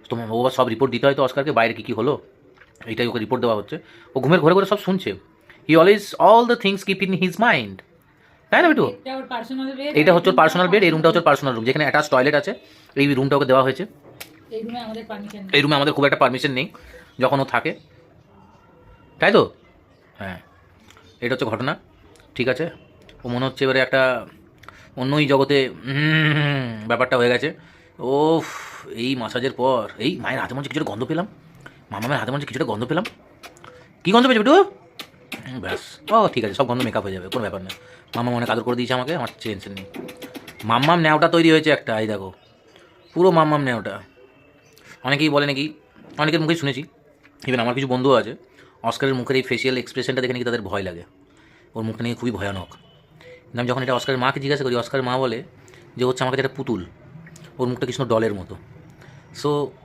তো ও সব রিপোর্ট দিতে হয় তো অস্কারকে, বাইরে কী কী হলো এইটাই ওকে রিপোর্ট দেওয়া হচ্ছে। ও ঘুমের ঘরে ঘরে সব শুনছে। He always all the things keep in his mind, তাই না বিটু? এটা ওর পার্সোনাল বেড, এইটা হচ্ছে ওর পার্সোনাল বেড, এই রুমটা হচ্ছে পার্সোনাল রুম, যেখানে অ্যাটাচ টয়লেট আছে। এই রুমটা ওকে দেওয়া হয়েছে। এই রুমে আমাদের পারমিশন এই রুমে আমাদের খুব একটা পারমিশন নেই যখন ও থাকে, তাই তো? হ্যাঁ, এটা হচ্ছে ঘটনা। ঠিক আছে, ও মনে হচ্ছে এবারে একটা অন্যই জগতে ব্যাপারটা হয়ে গেছে। ও এই মাসাজের পর এই মায়ের হাতে মনে কিছুটা গন্ধ পেলাম, মামামের হাতে মনে কিছুটা গন্ধ পেলাম। কী গন্ধ পেয়েছে বিটু? ব্যাস, ও ঠিক আছে, সব গন্ধ মেকআপ হয়ে যাবে, কোনো ব্যাপার না। মামা অনেক আদর করে দিয়েছে আমাকে, আমার টেনশন নেই। মাম্মাম ন্যাওটা তৈরি হয়েছে একটা, এই দেখো পুরো মাম্মাম ন্যাওটা। অনেকেই বলে নাকি, অনেকের মুখেই শুনেছি, ইভেন আমার কিছু বন্ধু আছে, অস্কারের মুখের এই ফেসিয়াল এক্সপ্রেশনটা দেখে নাকি তাদের ভয় লাগে, ওর মুখটা নিয়ে খুবই ভয়ানক। কিন্তু আমি যখন এটা অস্কারের মাকে জিজ্ঞাসা করি, অস্কারের মা বলে যে হচ্ছে আমাকে একটা পুতুল, ওর মুখটা কৃষ্ণ ডলের মতো। সো